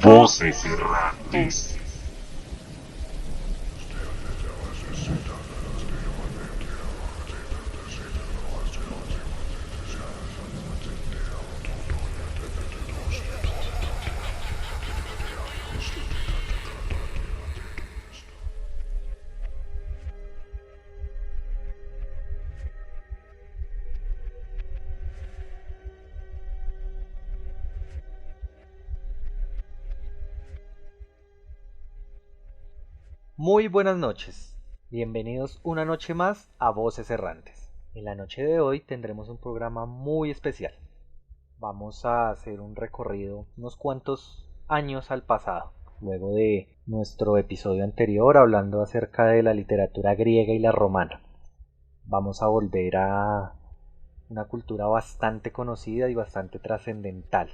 Voces errantes. Muy buenas noches, bienvenidos una noche más a Voces Errantes. En la noche de hoy tendremos un programa muy especial. Vamos a hacer un recorrido unos cuantos años al pasado, luego de nuestro episodio anterior hablando acerca de la literatura griega y la romana. Vamos a volver a una cultura bastante conocida y bastante trascendental.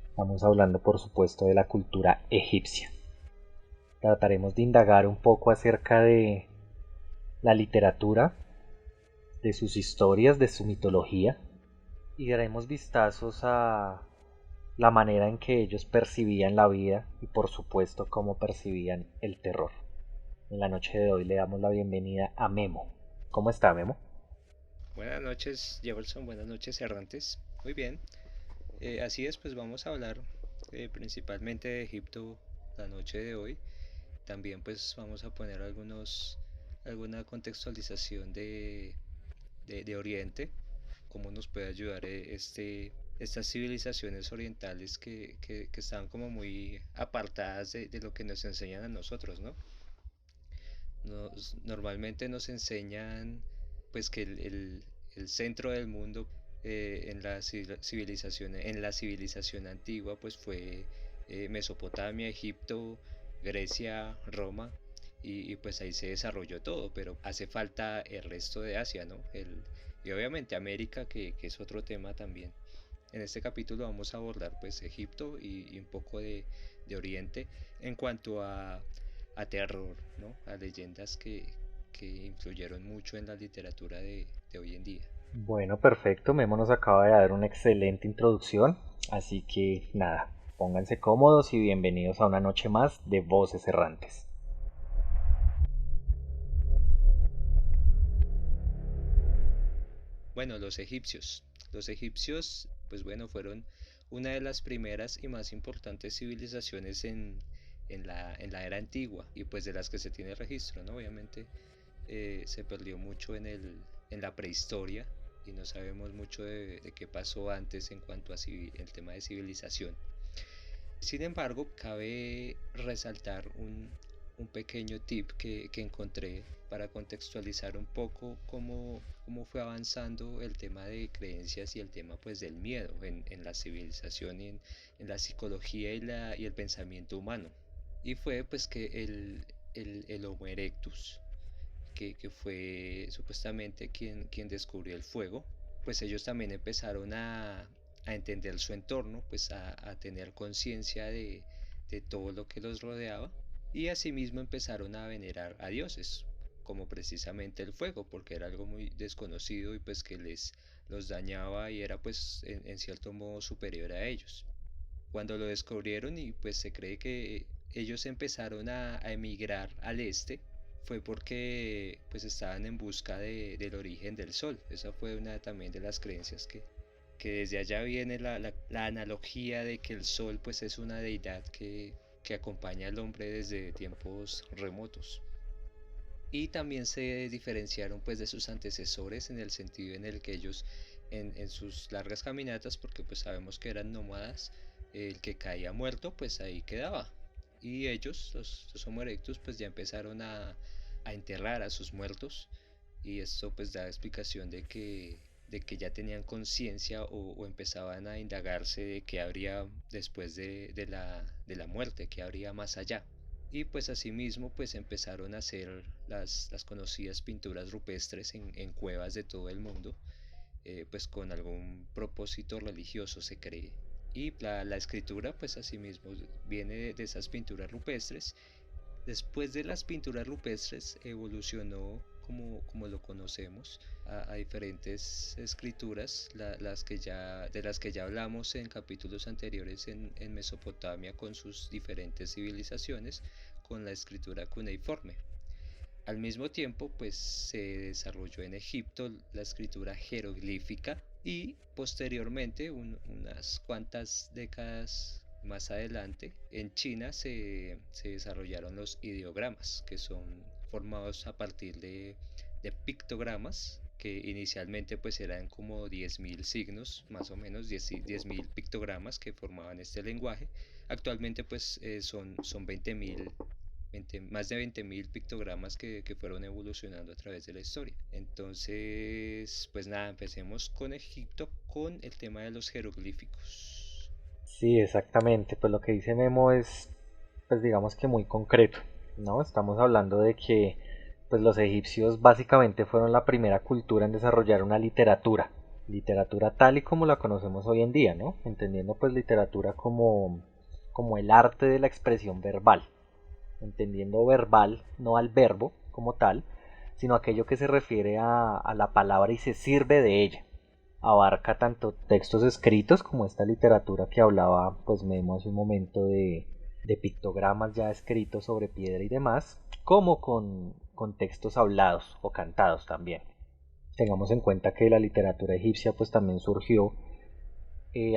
Estamos hablando por supuesto de la cultura egipcia. Trataremos de indagar un poco acerca de la literatura, de sus historias, de su mitología, y daremos vistazos a la manera en que ellos percibían la vida y por supuesto cómo percibían el terror. En la noche de hoy le damos la bienvenida a Memo. ¿Cómo está, Memo? Buenas noches, Jefferson. Buenas noches, errantes. Muy bien. Así es, pues vamos a hablar principalmente de Egipto la noche de hoy. También pues vamos a poner alguna contextualización de Oriente, cómo nos puede ayudar estas civilizaciones orientales que están como muy apartadas de lo que nos enseñan a nosotros, ¿no? Normalmente nos enseñan pues que el centro del mundo en la civilización antigua pues fue Mesopotamia, Egipto, Grecia, Roma y pues ahí se desarrolló todo, pero hace falta el resto de Asia, ¿no? Y obviamente América, que es otro tema también. En este capítulo vamos a abordar pues Egipto y un poco de Oriente en cuanto a terror, ¿no? A leyendas que influyeron mucho en la literatura de hoy en día. Bueno, perfecto. Memo nos acaba de dar una excelente introducción. Así que nada, pónganse cómodos y bienvenidos a una noche más de Voces Errantes. Bueno, los egipcios. Los egipcios, pues bueno, fueron una de las primeras y más importantes civilizaciones en la era antigua y pues de las que se tiene registro, ¿no? Obviamente se perdió mucho en la prehistoria y no sabemos mucho de qué pasó antes en cuanto a el tema de civilización. Sin embargo, cabe resaltar un pequeño tip que encontré para contextualizar un poco cómo fue avanzando el tema de creencias y el tema pues del miedo en la civilización y en la psicología y el pensamiento humano. Y fue pues que el Homo erectus, que fue supuestamente quien descubrió el fuego, pues ellos también empezaron a entender su entorno, pues a tener conciencia de todo lo que los rodeaba y asimismo empezaron a venerar a dioses, como precisamente el fuego, porque era algo muy desconocido y pues que los dañaba y era pues en cierto modo superior a ellos. Cuando lo descubrieron y pues se cree que ellos empezaron a emigrar al este, fue porque pues estaban en busca del origen del sol. Esa fue una también de las creencias que desde allá viene la analogía de que el sol pues es una deidad que acompaña al hombre desde tiempos remotos. Y también se diferenciaron pues de sus antecesores en el sentido en el que ellos en sus largas caminatas, porque pues sabemos que eran nómadas, el que caía muerto pues ahí quedaba. Y ellos, los Homo erectus, pues ya empezaron a enterrar a sus muertos y esto pues da explicación de que ya tenían conciencia o empezaban a indagarse de qué habría después de la muerte, qué habría más allá. Y pues asimismo pues empezaron a hacer las conocidas pinturas rupestres en cuevas de todo el mundo, pues con algún propósito religioso se cree. Y la escritura pues asimismo viene de esas pinturas rupestres. Después de las pinturas rupestres evolucionó como lo conocemos a diferentes escrituras, de las que ya hablamos en capítulos anteriores en Mesopotamia con sus diferentes civilizaciones, con la escritura cuneiforme. Al mismo tiempo, pues se desarrolló en Egipto la escritura jeroglífica y posteriormente, unas cuantas décadas más adelante, en China se desarrollaron los ideogramas, que son formados a partir de pictogramas que inicialmente pues eran como 10.000 signos, más o menos 10.000 pictogramas que formaban este lenguaje. Actualmente pues son 20.000, más de 20.000 pictogramas que fueron evolucionando a través de la historia. Entonces, pues nada, empecemos con Egipto, con el tema de los jeroglíficos. Sí, exactamente. Pues lo que dice Memo es, pues digamos que muy concreto, ¿no? Estamos hablando de que pues los egipcios básicamente fueron la primera cultura en desarrollar una literatura tal y como la conocemos hoy en día, ¿no? Entendiendo pues literatura como el arte de la expresión verbal, entendiendo verbal no al verbo como tal, sino aquello que se refiere a la palabra y se sirve de ella. Abarca tanto textos escritos como esta literatura que hablaba pues Memo hace un momento de pictogramas ya escritos sobre piedra y demás, como con textos hablados o cantados también. Tengamos en cuenta que la literatura egipcia pues también surgió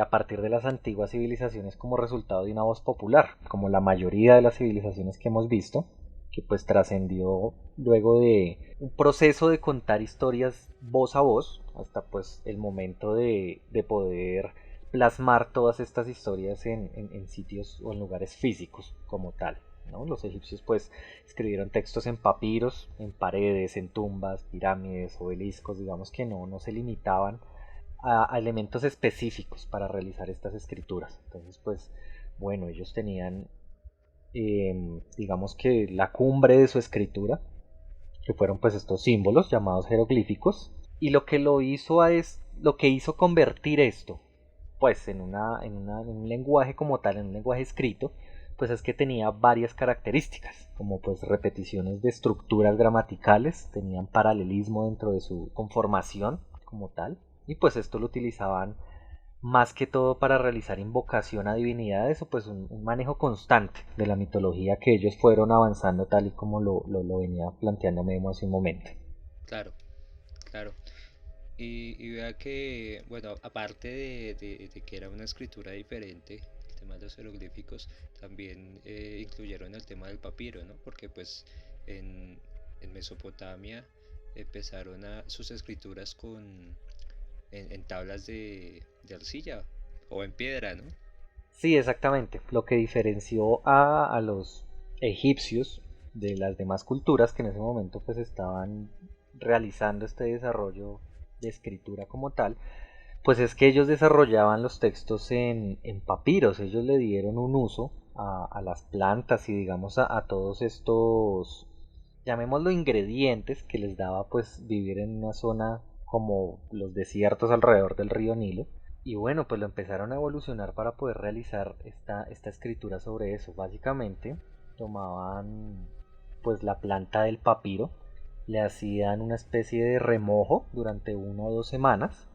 a partir de las antiguas civilizaciones como resultado de una voz popular, como la mayoría de las civilizaciones que hemos visto, que pues trascendió luego de un proceso de contar historias voz a voz, hasta pues el momento de poder plasmar todas estas historias en sitios o en lugares físicos como tal, ¿no? Los egipcios pues escribieron textos en papiros, en paredes, en tumbas, pirámides, obeliscos, digamos que no se limitaban a elementos específicos para realizar estas escrituras. Entonces, pues, bueno, ellos tenían, digamos que la cumbre de su escritura, que fueron pues estos símbolos llamados jeroglíficos, y lo que hizo convertir esto, pues, en un lenguaje como tal, en un lenguaje escrito, pues es que tenía varias características, como pues repeticiones de estructuras gramaticales, tenían paralelismo dentro de su conformación como tal, y pues esto lo utilizaban más que todo para realizar invocación a divinidades o pues un manejo constante de la mitología que ellos fueron avanzando tal y como lo venía planteando Memo hace un momento. Claro, claro. Y vea que, bueno, aparte de que era una escritura diferente, el tema de los jeroglíficos, también incluyeron el tema del papiro, ¿no? Porque pues en, en Mesopotamia empezaron sus escrituras en tablas de arcilla o en piedra, ¿no? Sí, exactamente. Lo que diferenció a los egipcios de las demás culturas que en ese momento pues estaban realizando este desarrollo de escritura como tal, pues es que ellos desarrollaban los textos en papiros. Ellos le dieron un uso a las plantas y digamos a todos estos, llamémoslo ingredientes que les daba pues vivir en una zona como los desiertos alrededor del río Nilo. Y bueno, pues lo empezaron a evolucionar para poder realizar esta escritura sobre eso. Básicamente tomaban pues la planta del papiro, le hacían una especie de remojo durante 1 o 2 semanas.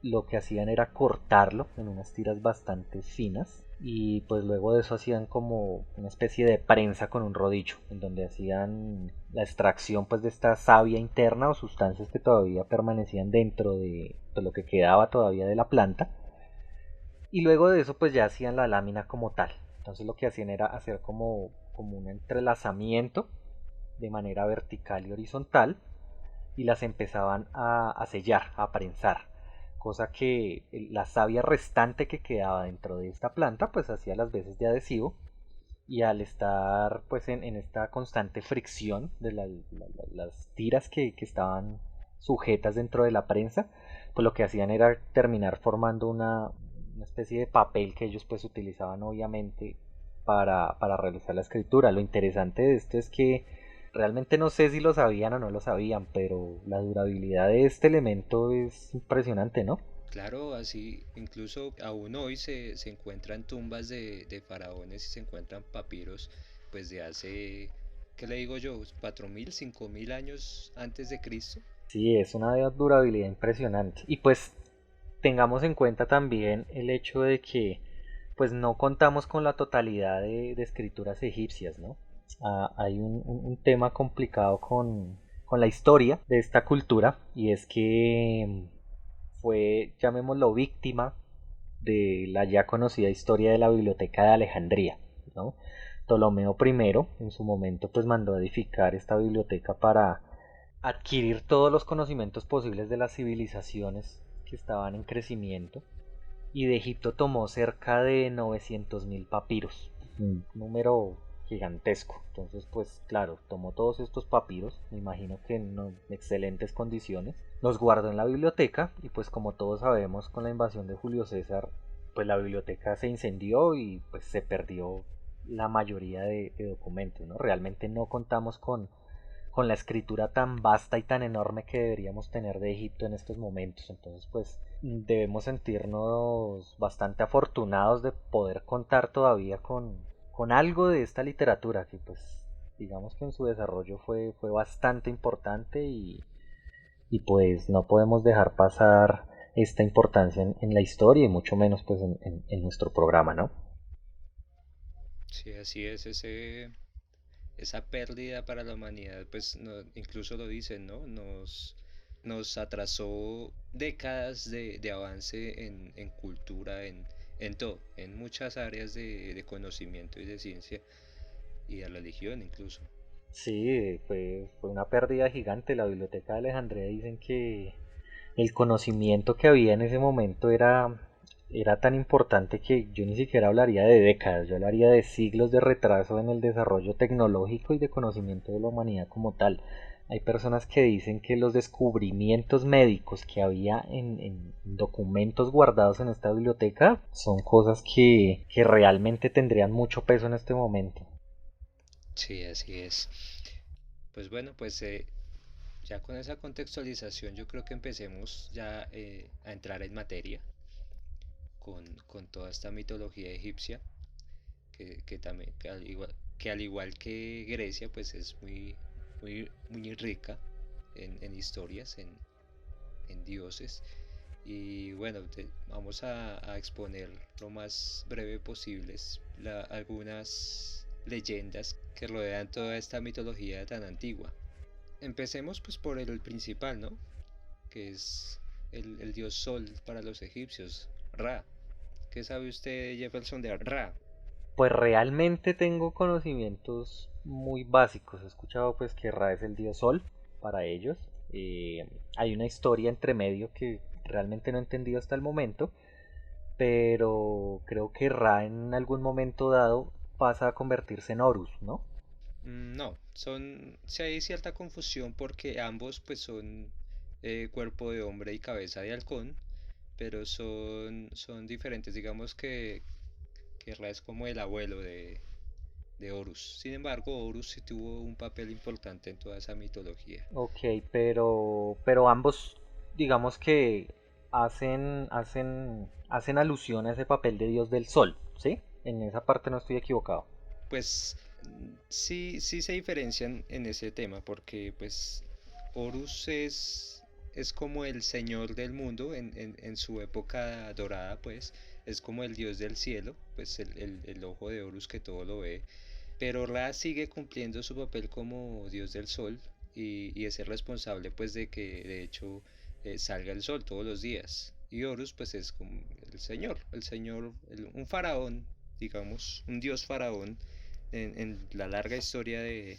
Lo que hacían era cortarlo en unas tiras bastante finas y pues luego de eso hacían como una especie de prensa con un rodillo en donde hacían la extracción pues de esta savia interna o sustancias que todavía permanecían dentro de pues, lo que quedaba todavía de la planta, y luego de eso pues ya hacían la lámina como tal. Entonces lo que hacían era hacer como un entrelazamiento de manera vertical y horizontal y las empezaban a sellar, a prensar, cosa que la savia restante que quedaba dentro de esta planta pues hacía las veces de adhesivo, y al estar pues en esta constante fricción de las tiras que estaban sujetas dentro de la prensa, pues lo que hacían era terminar formando una especie de papel que ellos pues utilizaban obviamente para realizar la escritura. Lo interesante de esto es que realmente no sé si lo sabían o no lo sabían, pero la durabilidad de este elemento es impresionante, ¿no? Claro, así incluso aún hoy se encuentran tumbas de faraones y se encuentran papiros pues de hace ¿qué le digo yo? 4.000, 5.000 años antes de Cristo. Sí, es una durabilidad impresionante. Y pues tengamos en cuenta también el hecho de que pues no contamos con la totalidad de escrituras egipcias, ¿no? Hay un tema complicado con la historia de esta cultura y es que fue, llamémoslo, víctima de la ya conocida historia de la Biblioteca de Alejandría, ¿no? Ptolomeo I en su momento pues mandó a edificar esta biblioteca para adquirir todos los conocimientos posibles de las civilizaciones que estaban en crecimiento y de Egipto tomó cerca de 900.000 papiros, un número gigantesco. Entonces, pues claro, tomó todos estos papiros, me imagino que en excelentes condiciones, los guardó en la biblioteca y pues como todos sabemos con la invasión de Julio César, pues la biblioteca se incendió y pues se perdió la mayoría de documentos, ¿no? Realmente no contamos con la escritura tan vasta y tan enorme que deberíamos tener de Egipto en estos momentos. Entonces, pues debemos sentirnos bastante afortunados de poder contar todavía con algo de esta literatura que pues digamos que en su desarrollo fue bastante importante y pues no podemos dejar pasar esta importancia en la historia y mucho menos pues en nuestro programa, ¿no? Sí, así es, esa pérdida para la humanidad, pues incluso lo dicen, ¿no? Nos atrasó décadas de avance en cultura, en todo, en muchas áreas de conocimiento y de ciencia y de religión incluso. Sí, fue una pérdida gigante. La Biblioteca de Alejandría dicen que el conocimiento que había en ese momento era tan importante que yo ni siquiera hablaría de décadas, yo hablaría de siglos de retraso en el desarrollo tecnológico y de conocimiento de la humanidad como tal. Hay personas que dicen que los descubrimientos médicos que había en documentos guardados en esta biblioteca son cosas que realmente tendrían mucho peso en este momento. Sí, así es. Pues bueno, pues ya con esa contextualización yo creo que empecemos ya a entrar en materia con toda esta mitología egipcia que también que al igual que Grecia pues es muy rica en historias, en dioses. Y bueno, vamos a exponer lo más breve posibles algunas leyendas que rodean toda esta mitología tan antigua. Empecemos pues por el principal, ¿no? Que es el dios Sol para los egipcios, Ra. ¿Qué sabe usted, Jefferson, de Ra? Pues realmente tengo conocimientos muy básicos. He escuchado pues que Ra es el dios Sol para ellos. Hay una historia entre medio que realmente no he entendido hasta el momento, pero creo que Ra en algún momento dado pasa a convertirse en Horus, ¿no? No, sí hay cierta confusión porque ambos pues son cuerpo de hombre y cabeza de halcón, pero son diferentes. Digamos que Ra es como el abuelo de Horus. Sin embargo, Horus sí tuvo un papel importante en toda esa mitología. Ok, pero ambos digamos que hacen alusión a ese papel de dios del sol, ¿sí? En esa parte no estoy equivocado. Pues sí se diferencian en ese tema porque pues Horus es como el señor del mundo en su época dorada, pues es como el dios del cielo, pues el ojo de Horus que todo lo ve. Pero Ra sigue cumpliendo su papel como dios del sol y es el responsable pues de que de hecho salga el sol todos los días. Y Horus pues es como un faraón, digamos, un dios faraón en la larga historia de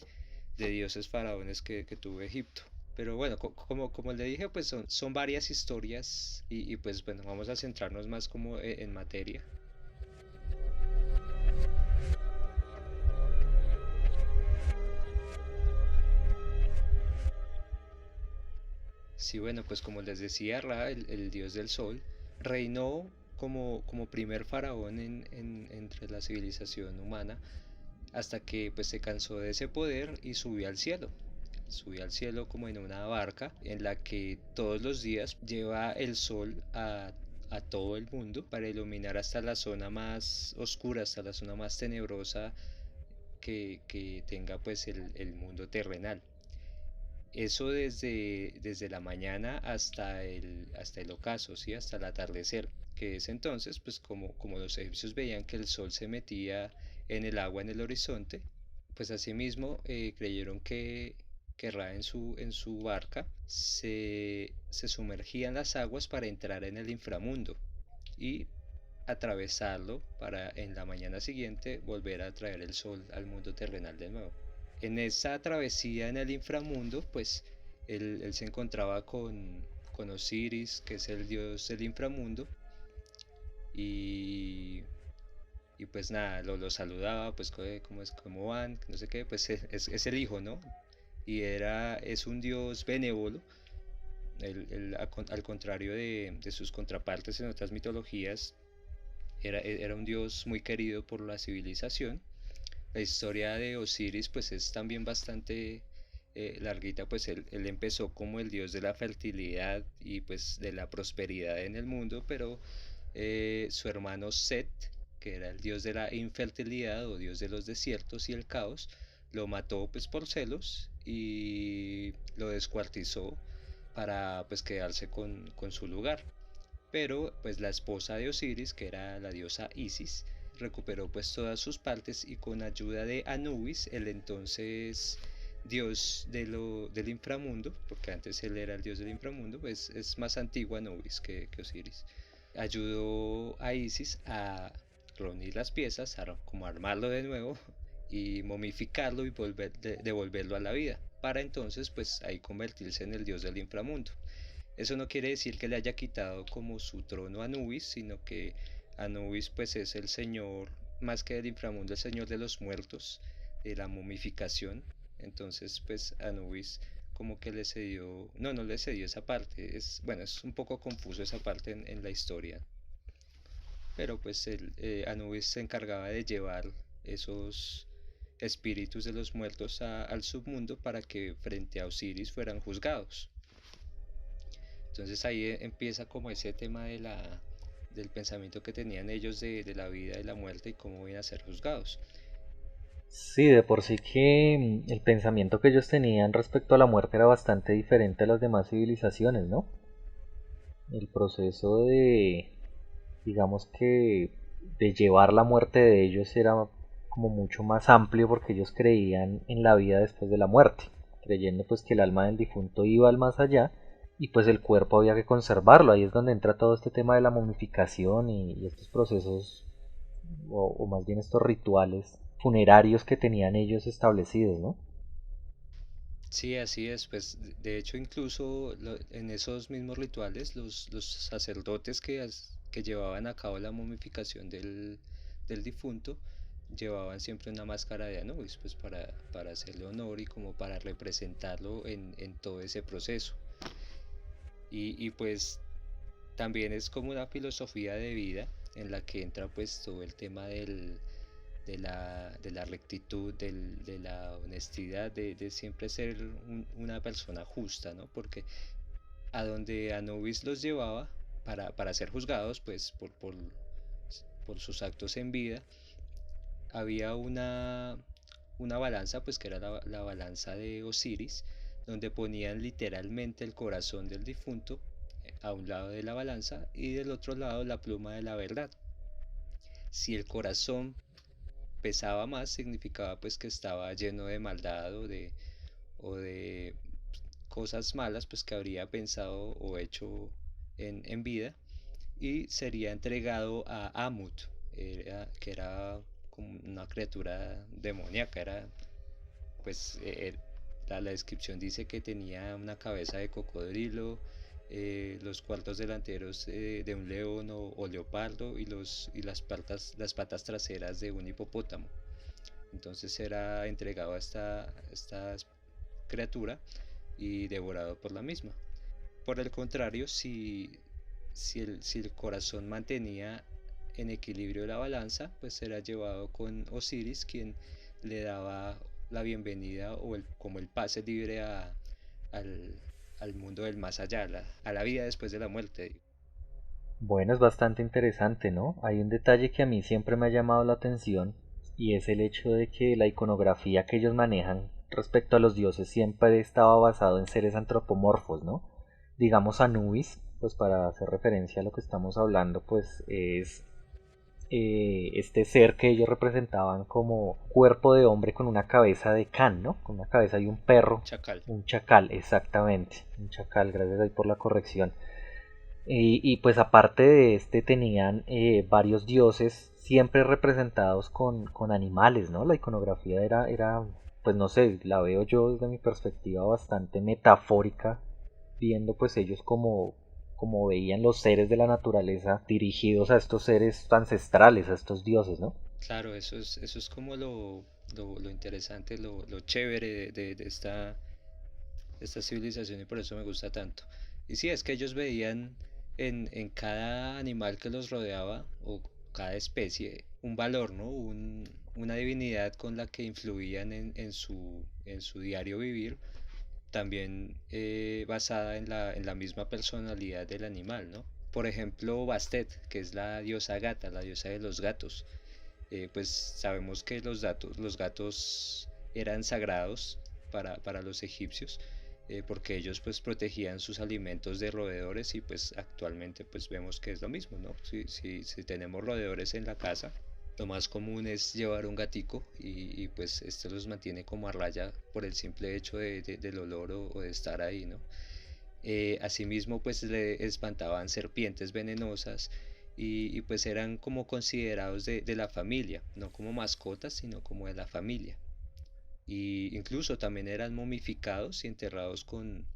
dioses faraones que tuvo Egipto. Pero bueno, como le dije, pues son varias historias y pues bueno, vamos a centrarnos más como en materia. Sí, bueno, pues como les decía, Ra, el dios del sol, reinó como primer faraón entre la civilización humana hasta que pues se cansó de ese poder y subió al cielo. Subió al cielo como en una barca en la que todos los días lleva el sol a todo el mundo para iluminar hasta la zona más oscura, hasta la zona más tenebrosa que tenga pues el mundo terrenal. Eso desde la mañana hasta el ocaso, ¿sí? Hasta el atardecer, que es entonces, pues como los egipcios veían que el sol se metía en el agua en el horizonte, pues asimismo creyeron que Ra en su barca se sumergía en las aguas para entrar en el inframundo y atravesarlo para en la mañana siguiente volver a traer el sol al mundo terrenal de nuevo. En esa travesía en el inframundo, pues él se encontraba con Osiris, que es el dios del inframundo, y, y pues nada, lo saludaba, pues cómo van, no sé qué, pues es el hijo, ¿no? Es un dios benévolo, al contrario de sus contrapartes en otras mitologías, era un dios muy querido por la civilización. La historia de Osiris pues es también bastante larguita, pues él empezó como el dios de la fertilidad y pues de la prosperidad en el mundo, pero su hermano Set, que era el dios de la infertilidad o dios de los desiertos y el caos, lo mató pues por celos y lo descuartizó para pues quedarse con su lugar. Pero pues la esposa de Osiris, que era la diosa Isis, recuperó pues todas sus partes y con ayuda de Anubis, el entonces dios del inframundo, porque antes él era el dios del inframundo, pues es más antiguo Anubis que Osiris, ayudó a Isis a reunir las piezas, como armarlo de nuevo y momificarlo y devolverlo a la vida, para entonces pues ahí convertirse en el dios del inframundo. Eso no quiere decir que le haya quitado como su trono a Anubis, sino que Anubis pues es el señor, más que del inframundo, el señor de los muertos, de la momificación. Entonces pues Anubis como que le cedió, no le cedió esa parte. Bueno, es un poco confuso esa parte en la historia. Pero pues Anubis se encargaba de llevar esos espíritus de los muertos al submundo para que frente a Osiris fueran juzgados. Entonces ahí empieza como ese tema del pensamiento que tenían ellos de la vida y la muerte y cómo iban a ser juzgados. Sí, de por sí que el pensamiento que ellos tenían respecto a la muerte era bastante diferente a las demás civilizaciones, ¿no? El proceso digamos que, de llevar la muerte de ellos era como mucho más amplio porque ellos creían en la vida después de la muerte, creyendo pues que el alma del difunto iba al más allá y pues el cuerpo había que conservarlo. Ahí es donde entra todo este tema de la momificación y estos procesos o más bien estos rituales funerarios que tenían ellos establecidos, ¿no? Sí, así es, pues de hecho incluso en esos mismos rituales los sacerdotes que llevaban a cabo la momificación del difunto llevaban siempre una máscara de Anubis, pues para hacerle honor y como para representarlo en todo ese proceso. Y pues también es como una filosofía de vida en la que entra pues todo el tema de la rectitud, de la honestidad, de siempre ser una persona justa, ¿no? Porque a donde Anubis los llevaba para ser juzgados pues por sus actos en vida, había una balanza pues que era la balanza de Osiris, donde ponían literalmente el corazón del difunto a un lado de la balanza y del otro lado la pluma de la verdad. Si el corazón pesaba más, significaba pues que estaba lleno de maldad o de cosas malas pues que habría pensado o hecho en vida, y sería entregado a Amut, que era como una criatura demoníaca, era pues la descripción dice que tenía una cabeza de cocodrilo, los cuartos delanteros de un león o leopardo y las patas traseras de un hipopótamo. Entonces era entregado a esta criatura y devorado por la misma. Por el contrario, si el corazón mantenía en equilibrio la balanza, pues era llevado con Osiris, quien le daba la bienvenida como el pase libre al, al mundo del más allá, a la vida después de la muerte. Bueno, es bastante interesante, ¿no? Hay un detalle que a mí siempre me ha llamado la atención y es el hecho de que la iconografía que ellos manejan respecto a los dioses siempre estaba basado en seres antropomorfos, ¿no? Digamos Anubis, pues para hacer referencia a lo que estamos hablando, pues es este ser que ellos representaban como cuerpo de hombre con una cabeza de can, ¿no? Con una cabeza de un perro, Chacal. un chacal, exactamente, un chacal, gracias ahí por la corrección. Y pues aparte de este tenían varios dioses siempre representados con animales, ¿no? La iconografía era, pues no sé, la veo yo desde mi perspectiva bastante metafórica, viendo pues ellos como veían los seres de la naturaleza dirigidos a estos seres ancestrales, a estos dioses, ¿no? Claro, eso es como lo interesante, lo chévere de esta civilización y por eso me gusta tanto. Y sí, es que ellos veían en cada animal que los rodeaba o cada especie un valor, ¿no? Una divinidad con la que influían en su diario vivir, también basada en la misma personalidad del animal, ¿no? Por ejemplo, Bastet, que es la diosa gata, la diosa de los gatos. Pues sabemos que los gatos eran sagrados para los egipcios, porque ellos pues protegían sus alimentos de roedores y pues actualmente pues vemos que es lo mismo, ¿no? Si tenemos roedores en la casa, lo más común es llevar un gatico y pues esto los mantiene como a raya por el simple hecho del olor o de estar ahí, ¿no? Asimismo, pues le espantaban serpientes venenosas y pues eran como considerados de la familia, no como mascotas, sino como de la familia. Y incluso también eran momificados y enterrados con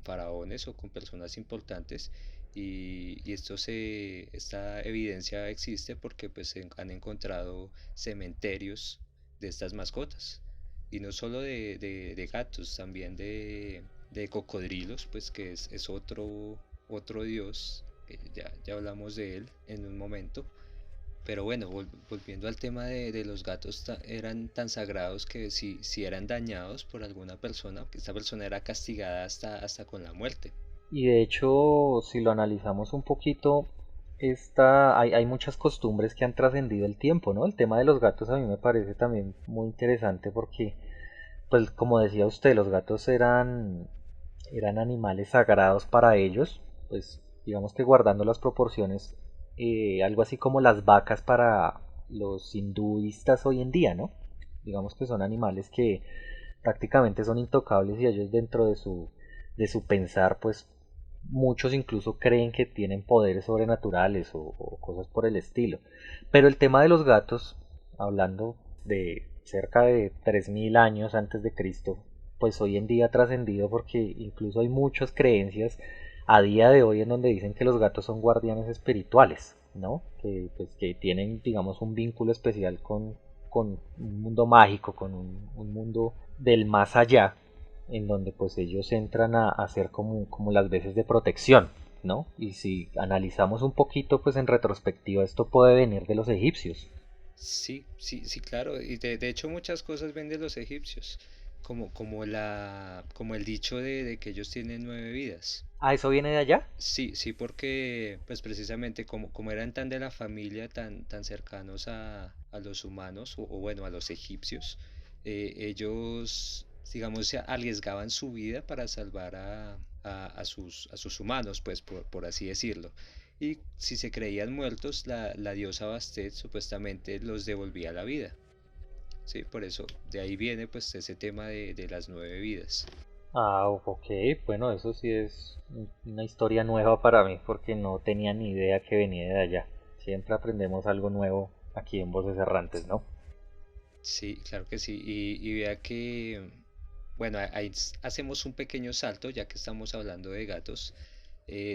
faraones o con personas importantes. Y esta evidencia existe porque pues han encontrado cementerios de estas mascotas. Y no solo de gatos, también de cocodrilos, pues que es otro dios, que ya hablamos de él en un momento. Pero bueno, volviendo al tema de los gatos, eran tan sagrados que si eran dañados por alguna persona, que esta persona era castigada hasta con la muerte. Y de hecho, si lo analizamos un poquito, hay muchas costumbres que han trascendido el tiempo, ¿no? El tema de los gatos a mí me parece también muy interesante porque, pues como decía usted, los gatos eran animales sagrados para ellos, pues digamos que guardando las proporciones, algo así como las vacas para los hinduistas hoy en día, ¿no? Digamos que son animales que prácticamente son intocables y ellos dentro de su pensar, pues muchos incluso creen que tienen poderes sobrenaturales o cosas por el estilo. Pero el tema de los gatos, hablando de cerca de 3000 años antes de Cristo, pues hoy en día ha trascendido porque incluso hay muchas creencias a día de hoy en donde dicen que los gatos son guardianes espirituales, ¿no? Que, pues, que tienen, digamos, un vínculo especial con un mundo mágico, con un mundo del más allá, en donde pues ellos entran a hacer como las veces de protección, ¿no? Y si analizamos un poquito, pues en retrospectiva esto puede venir de los egipcios. Sí, sí, sí, claro. Y de hecho muchas cosas ven de los egipcios, como el dicho de que ellos tienen 9 vidas. ¿Ah, eso viene de allá? Sí, sí, porque pues precisamente como eran tan de la familia, tan cercanos a los humanos, o bueno, a los egipcios, ellos, digamos, se arriesgaban su vida para salvar a sus humanos, pues por así decirlo. Y si se creían muertos, la diosa Bastet supuestamente los devolvía la vida. Sí, por eso, de ahí viene pues ese tema de las 9 vidas. Ah, ok, bueno, eso sí es una historia nueva para mí porque no tenía ni idea que venía de allá. Siempre aprendemos algo nuevo aquí en Voces Errantes, ¿no? Sí, claro que sí. Y vea que, bueno, ahí hacemos un pequeño salto, ya que estamos hablando de gatos,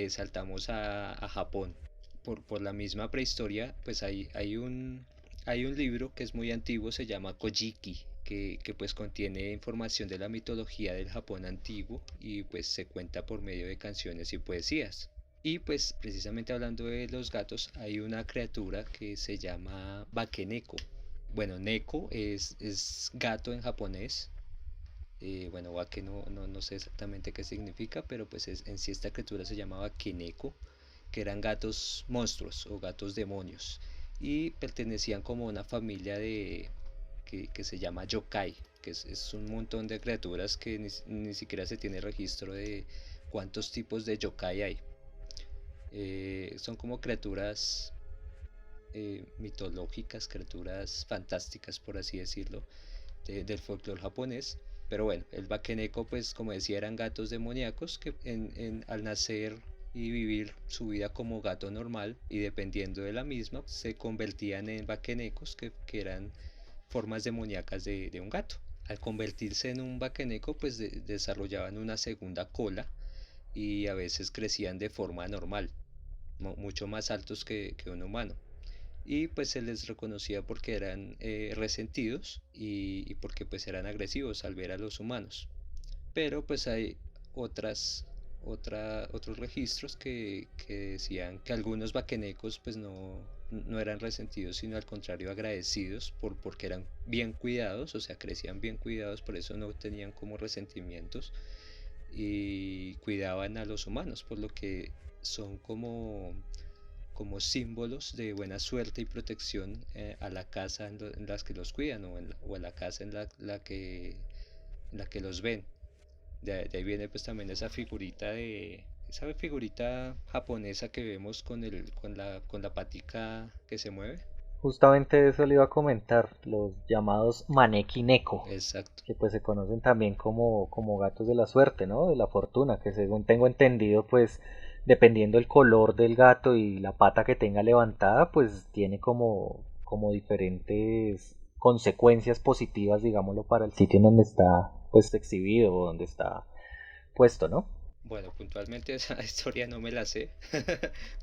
saltamos a Japón. Por la misma prehistoria, pues hay un libro que es muy antiguo, se llama Kojiki, que pues contiene información de la mitología del Japón antiguo y pues se cuenta por medio de canciones y poesías. Y pues precisamente hablando de los gatos, hay una criatura que se llama Bakeneko. Bueno, Neko es gato en japonés. Bueno, Wake no sé exactamente qué significa, pero pues en sí esta criatura se llamaba Kineko, que eran gatos monstruos o gatos demonios y pertenecían como a una familia que se llama yokai, que es un montón de criaturas que ni siquiera se tiene registro de cuántos tipos de yokai hay. Son como criaturas mitológicas, criaturas fantásticas, por así decirlo, del folclore japonés. Pero bueno, el Bakeneko, pues como decía, eran gatos demoníacos que al nacer y vivir su vida como gato normal y dependiendo de la misma, se convertían en Bakenekos, que eran formas demoníacas de un gato. Al convertirse en un Bakeneko, pues desarrollaban una segunda cola y a veces crecían de forma normal, mucho más altos que un humano. Y pues se les reconocía porque eran resentidos y porque pues eran agresivos al ver a los humanos. Pero pues hay otras, otros registros que decían que algunos vaquenecos pues no eran resentidos, sino al contrario agradecidos porque eran bien cuidados, o sea, crecían bien cuidados, por eso no tenían como resentimientos y cuidaban a los humanos, por lo que son como símbolos de buena suerte y protección a la casa en las que los cuidan o a la casa en la que los ven. De ahí viene pues también esa figurita japonesa que vemos con la patica que se mueve. Justamente eso le iba a comentar, los llamados Maneki Neko, Exacto. que pues se conocen también como gatos de la suerte, ¿no? De la fortuna, que según tengo entendido, pues dependiendo el color del gato y la pata que tenga levantada, pues tiene como diferentes consecuencias positivas, digámoslo, para el sitio en donde está pues exhibido o donde está puesto, ¿no? Bueno, puntualmente esa historia no me la sé.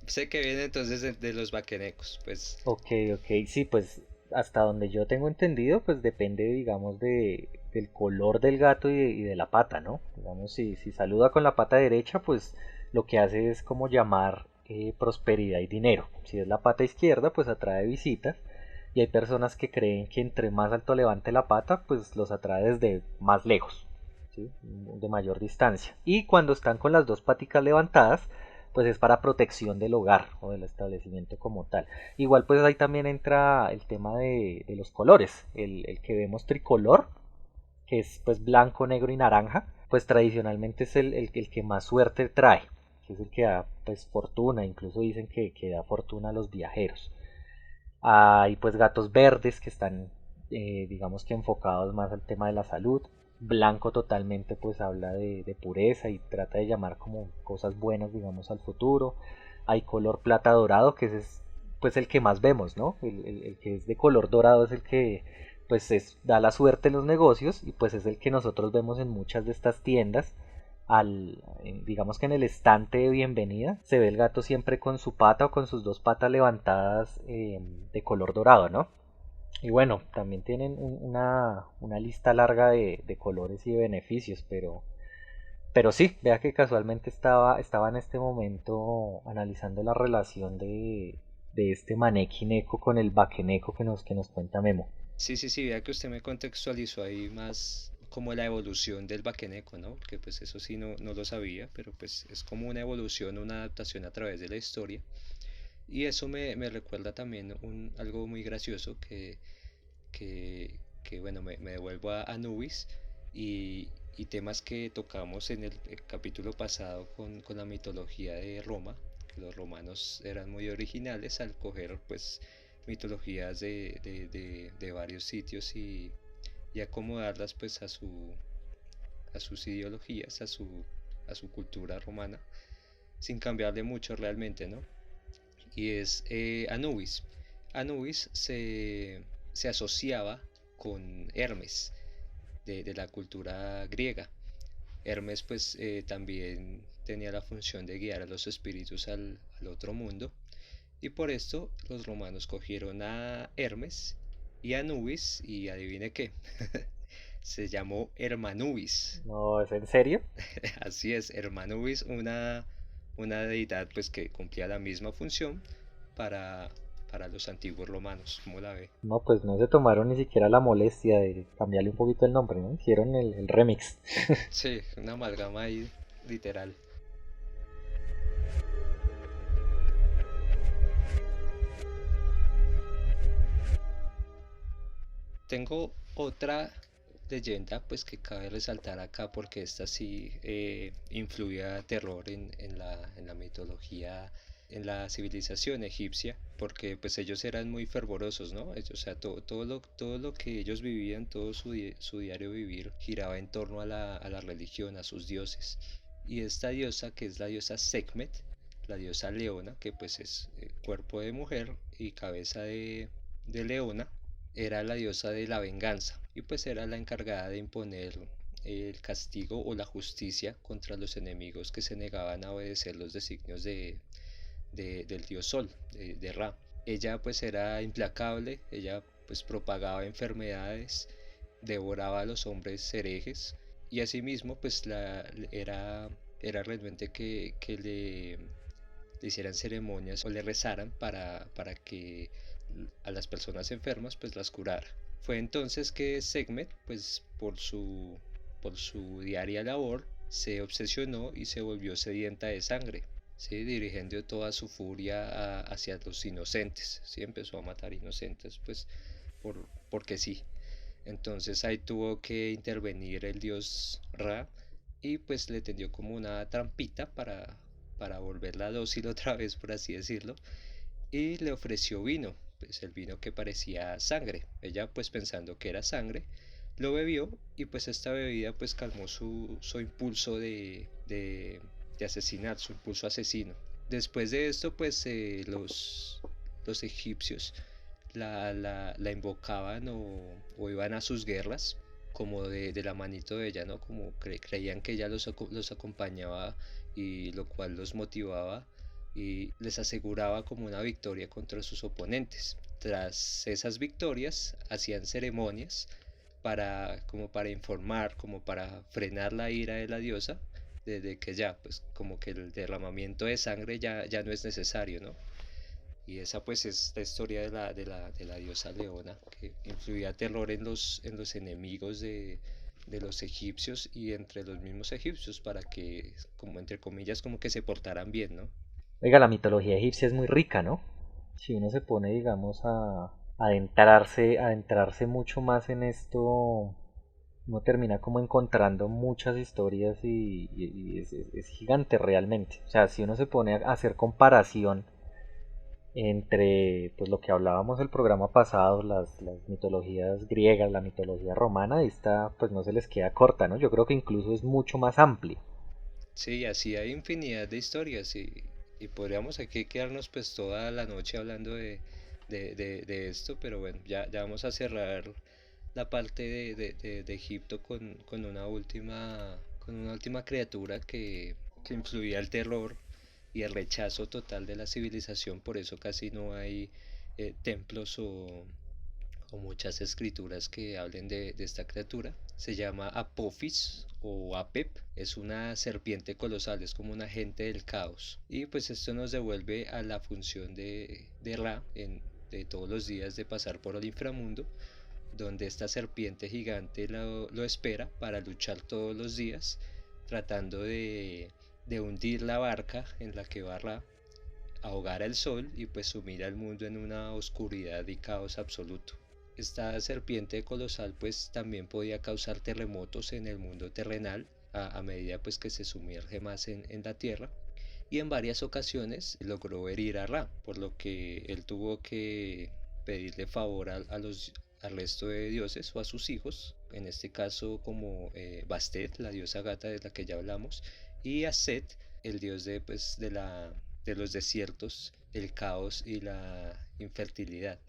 Sé que viene entonces de los vaquenecos, pues. Ok, ok, sí, pues hasta donde yo tengo entendido, pues depende, digamos, del color del gato y de la pata, ¿no? Digamos, si saluda con la pata derecha, pues lo que hace es como llamar prosperidad y dinero. Si es la pata izquierda, pues atrae visitas. Y hay personas que creen que entre más alto levante la pata, pues los atrae desde más lejos, ¿sí? De mayor distancia. Y cuando están con las dos paticas levantadas, pues es para protección del hogar o del establecimiento como tal. Igual pues ahí también entra el tema de los colores, el que vemos tricolor, que es pues blanco, negro y naranja, pues tradicionalmente es el que más suerte trae, que es el que da pues fortuna, incluso dicen que da fortuna a los viajeros. Hay pues gatos verdes que están digamos que enfocados más al tema de la salud. Blanco totalmente pues habla de pureza y trata de llamar como cosas buenas digamos al futuro. Hay color plata dorado que es pues el que más vemos, ¿no? El que es de color dorado es el que pues da la suerte en los negocios y pues es el que nosotros vemos en muchas de estas tiendas digamos que en el estante de bienvenida se ve el gato siempre con su pata o con sus dos patas levantadas de color dorado, ¿no? Y bueno, también tienen una lista larga de colores y de beneficios, pero sí, vea que casualmente estaba en este momento analizando la relación de este Maneki Neko con el Bakeneko que nos cuenta Memo. Sí, sí, sí, vea que usted me contextualizó ahí más como la evolución del vaqueneco, ¿no? Que pues eso sí no lo sabía, pero pues es como una evolución, una adaptación a través de la historia. Y eso me recuerda también algo muy gracioso que bueno, me devuelvo a Anubis y temas que tocamos en el capítulo pasado con la mitología de Roma, que los romanos eran muy originales al coger pues mitologías de varios sitios y acomodarlas pues a sus ideologías, a su cultura romana, sin cambiarle mucho realmente, ¿no? Y es Anubis. Anubis se asociaba con Hermes de la cultura griega. Hermes pues también tenía la función de guiar a los espíritus al otro mundo y por esto los romanos cogieron a Hermes y a Anubis y adivine qué, se llamó Hermanubis. No, ¿es en serio? Así es, Hermanubis, una deidad pues que cumplía la misma función para, para los antiguos romanos, ¿cómo la ve? No, pues no se tomaron ni siquiera la molestia de cambiarle un poquito el nombre, ¿no? Hicieron el remix. Sí, una amalgama ahí literal. Tengo otra leyenda pues que cabe resaltar acá porque esta sí influía terror en la mitología, en la civilización egipcia, porque pues ellos eran muy fervorosos, ¿no? O sea, todo lo que ellos vivían, todo su diario vivir giraba en torno a la religión, a sus dioses. Y esta diosa, que es la diosa Sekhmet, la diosa leona, que pues es cuerpo de mujer y cabeza de leona, era la diosa de la venganza y pues era la encargada de imponer el castigo o la justicia contra los enemigos que se negaban a obedecer los designios del dios Sol, de Ra. Ella pues era implacable, ella pues propagaba enfermedades, devoraba a los hombres herejes y asimismo pues era realmente que le hicieran ceremonias o le rezaran para que a las personas enfermas pues las curara. Fue entonces que Sekhmet pues por su diaria labor se obsesionó y se volvió sedienta de sangre, ¿sí? Dirigiendo toda su furia hacia los inocentes, ¿sí? Empezó a matar inocentes pues porque sí. Entonces ahí tuvo que intervenir el dios Ra y pues le tendió como una trampita para volverla dócil otra vez, por así decirlo, y le ofreció vino, pues el vino que parecía sangre. Ella pues pensando que era sangre, lo bebió y pues esta bebida pues calmó su impulso de asesinar, su impulso asesino. Después de esto pues los egipcios la invocaban o iban a sus guerras como de la manito de ella, ¿no? Como creían que ella los acompañaba y lo cual los motivaba y les aseguraba como una victoria contra sus oponentes. Tras esas victorias hacían ceremonias como para informar, como para frenar la ira de la diosa, desde que ya, pues como que el derramamiento de sangre ya no es necesario, ¿no? Y esa pues es la historia de la diosa Leona, que influía terror en los enemigos de los egipcios y entre los mismos egipcios para que, como entre comillas, como que se portaran bien, ¿no? Oiga, la mitología egipcia es muy rica, ¿no? Si uno se pone, digamos, a adentrarse mucho más en esto, uno termina como encontrando muchas historias y es gigante realmente. O sea, si uno se pone a hacer comparación entre pues lo que hablábamos el programa pasado, las mitologías griegas, la mitología romana, esta pues no se les queda corta, ¿no? Yo creo que incluso es mucho más amplia. Sí, así hay infinidad de historias y podríamos aquí quedarnos pues toda la noche hablando de esto, pero bueno, ya vamos a cerrar la parte de Egipto con una última criatura que influía el terror y el rechazo total de la civilización, por eso casi no hay templos o muchas escrituras que hablen de esta criatura. Se llama Apophis o Apep, es una serpiente colosal, es como un agente del caos. Y pues esto nos devuelve a la función de Ra de todos los días de pasar por el inframundo, donde esta serpiente gigante lo espera para luchar todos los días, tratando de hundir la barca en la que va Ra, ahogar al sol y pues sumir al mundo en una oscuridad y caos absoluto. Esta serpiente colosal pues también podía causar terremotos en el mundo terrenal a medida pues que se sumerge más en la tierra y en varias ocasiones logró herir a Ra, por lo que él tuvo que pedirle favor al resto de dioses o a sus hijos, en este caso como Bastet, la diosa gata de la que ya hablamos, y a Set, el dios de los desiertos, el caos y la infertilidad,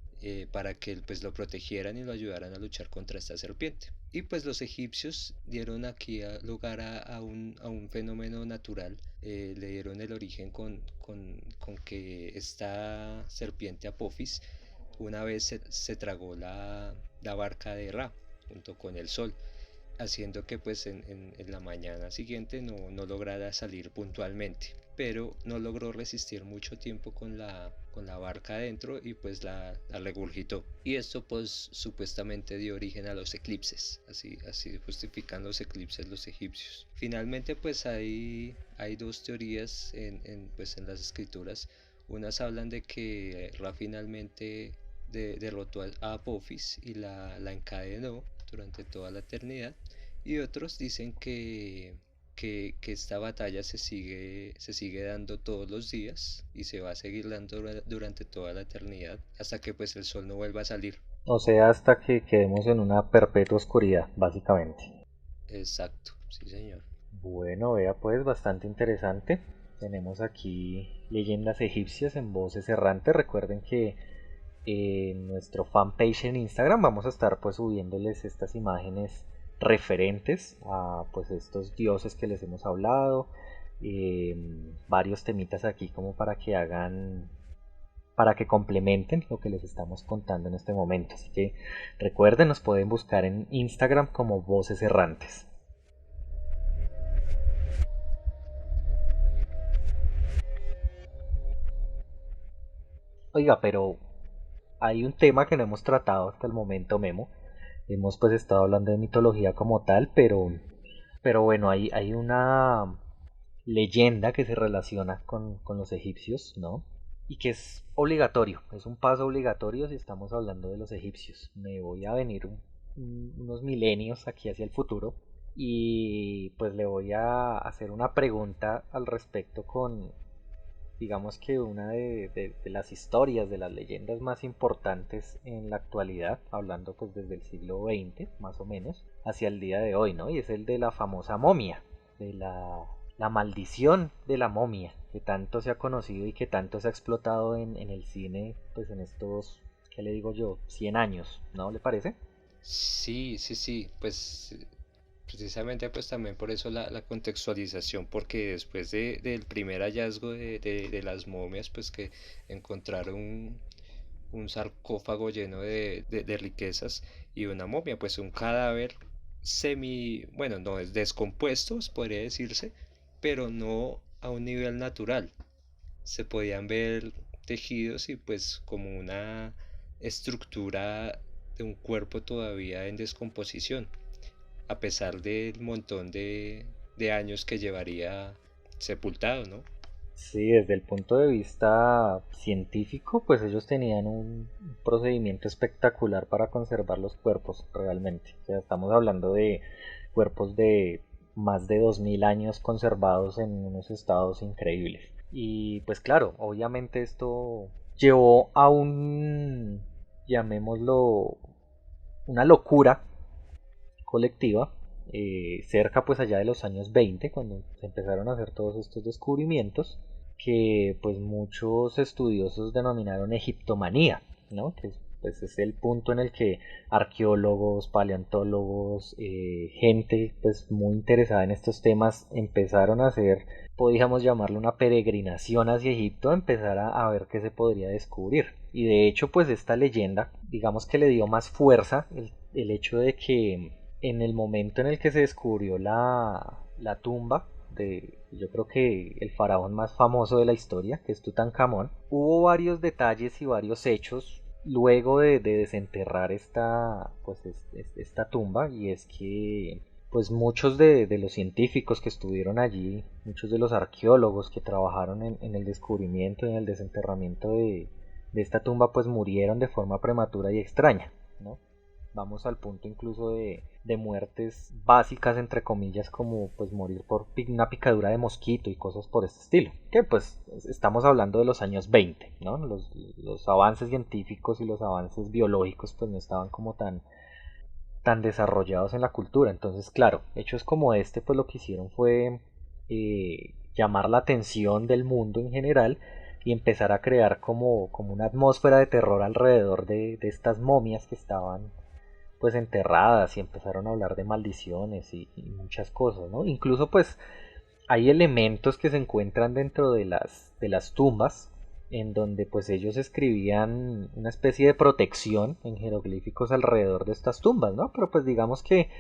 para que pues lo protegieran y lo ayudaran a luchar contra esta serpiente. Y pues los egipcios dieron aquí lugar a un fenómeno natural, le dieron el origen con que esta serpiente Apophis una vez se tragó la barca de Ra junto con el sol, haciendo que pues en la mañana siguiente no lograra salir puntualmente, pero no logró resistir mucho tiempo con la barca adentro y pues la regurgitó. Y esto pues supuestamente dio origen a los eclipses, así justifican los eclipses los egipcios. Finalmente pues hay dos teorías pues, en las escrituras. Unas hablan de que Ra finalmente derrotó a Apophis y la encadenó durante toda la eternidad. Y otros dicen que esta batalla se sigue dando todos los días y se va a seguir dando durante toda la eternidad hasta que pues el sol no vuelva a salir. O sea, hasta que quedemos en una perpetua oscuridad, básicamente. Exacto, sí señor. Bueno, vea pues, bastante interesante. Tenemos aquí leyendas egipcias en voces errantes. Recuerden que en nuestro fanpage en Instagram vamos a estar pues subiéndoles estas imágenes referentes a pues estos dioses que les hemos hablado, varios temitas aquí como para que complementen lo que les estamos contando en este momento. Así que recuerden, nos pueden buscar en Instagram como Voces Errantes. Oiga, pero hay un tema que no hemos tratado hasta el momento, Memo. Hemos pues estado hablando de mitología como tal, pero bueno, hay una leyenda que se relaciona con los egipcios, ¿no? Y que es obligatorio, es un paso obligatorio si estamos hablando de los egipcios. Me voy a venir unos milenios aquí hacia el futuro y pues le voy a hacer una pregunta al respecto con, digamos que una de las historias, de las leyendas más importantes en la actualidad, hablando pues desde el siglo XX más o menos, hacia el día de hoy, ¿no? Y es el de la famosa momia, de la maldición de la momia, que tanto se ha conocido y que tanto se ha explotado en el cine, pues en estos, ¿qué le digo yo? 100 años, ¿no le parece? Sí, sí, sí, pues precisamente pues también por eso la contextualización, porque después del primer hallazgo de las momias, pues que encontraron un sarcófago lleno de riquezas y una momia, pues un cadáver bueno, no es descompuesto, podría decirse, pero no a un nivel natural. Se podían ver tejidos y pues como una estructura de un cuerpo todavía en descomposición, a pesar del montón de años que llevaría sepultado, ¿no? Sí, desde el punto de vista científico, pues ellos tenían un procedimiento espectacular para conservar los cuerpos, realmente. O sea, estamos hablando de cuerpos de más de 2000 años conservados en unos estados increíbles. Y pues claro, obviamente esto llevó a llamémoslo, una locura colectiva, cerca pues allá de los años 20 cuando se empezaron a hacer todos estos descubrimientos, que pues muchos estudiosos denominaron egiptomanía, ¿no? Que pues es el punto en el que arqueólogos, paleontólogos, gente pues muy interesada en estos temas empezaron a hacer, podríamos llamarlo una peregrinación hacia Egipto, empezar a ver qué se podría descubrir. Y de hecho pues esta leyenda, digamos que le dio más fuerza el hecho de que en el momento en el que se descubrió la tumba de, yo creo que el faraón más famoso de la historia, que es Tutankamón, hubo varios detalles y varios hechos luego de desenterrar esta tumba, y es que pues muchos de los científicos que estuvieron allí, muchos de los arqueólogos que trabajaron en el descubrimiento y en el desenterramiento de esta tumba pues murieron de forma prematura y extraña, ¿no? Vamos al punto incluso de muertes básicas entre comillas, como pues morir por una picadura de mosquito y cosas por este estilo, que pues estamos hablando de los años 20, ¿no? Los avances científicos y los avances biológicos pues no estaban como tan desarrollados en la cultura. Entonces claro, hechos como este pues lo que hicieron fue llamar la atención del mundo en general y empezar a crear como una atmósfera de terror alrededor de estas momias que estaban pues enterradas, y empezaron a hablar de maldiciones y muchas cosas, ¿no? Incluso pues hay elementos que se encuentran dentro de las tumbas en donde pues ellos escribían una especie de protección en jeroglíficos alrededor de estas tumbas, ¿no? Pero pues digamos que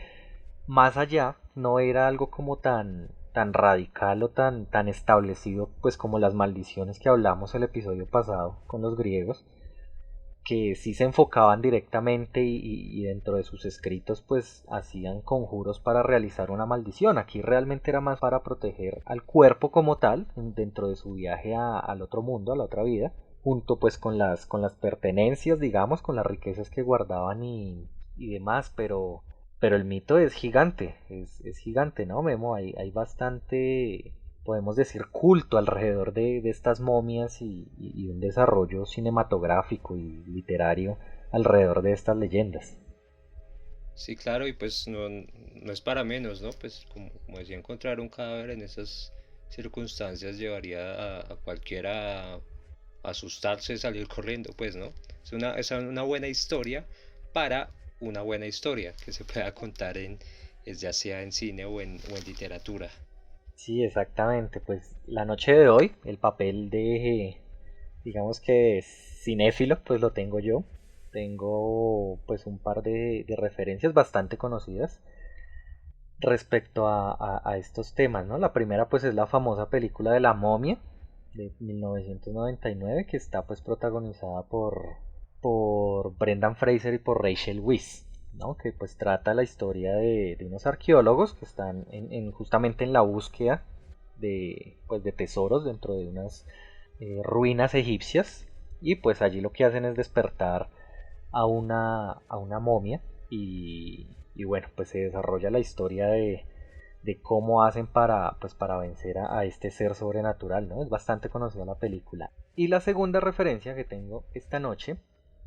más allá no era algo como tan radical o tan establecido pues como las maldiciones que hablamos el episodio pasado con los griegos, que sí se enfocaban directamente y dentro de sus escritos pues hacían conjuros para realizar una maldición. Aquí realmente era más para proteger al cuerpo como tal dentro de su viaje al otro mundo, a la otra vida, junto pues con las pertenencias, digamos, con las riquezas que guardaban y demás, pero el mito es gigante, es gigante, ¿no, Memo? Hay bastante, podemos decir, culto alrededor de estas momias y un desarrollo cinematográfico y literario alrededor de estas leyendas. Sí, claro, y pues no es para menos, ¿no? Pues como decía, encontrar un cadáver en esas circunstancias llevaría a cualquiera a asustarse, salir corriendo, pues, ¿no? Es una buena historia para una buena historia que se pueda contar ya sea en cine o en literatura. Sí, exactamente, pues la noche de hoy, el papel de, digamos que cinéfilo, pues lo tengo yo. Tengo pues un par de referencias bastante conocidas respecto a estos temas, ¿no? La primera pues es la famosa película de La Momia de 1999 que está pues protagonizada por Brendan Fraser y por Rachel Weisz, ¿no? Que pues trata la historia de unos arqueólogos que están justamente en la búsqueda pues, de tesoros dentro de unas ruinas egipcias y pues allí lo que hacen es despertar a una momia y bueno, pues se desarrolla la historia de cómo hacen para, pues, para vencer a este ser sobrenatural, ¿no? Es bastante conocida la película. Y la segunda referencia que tengo esta noche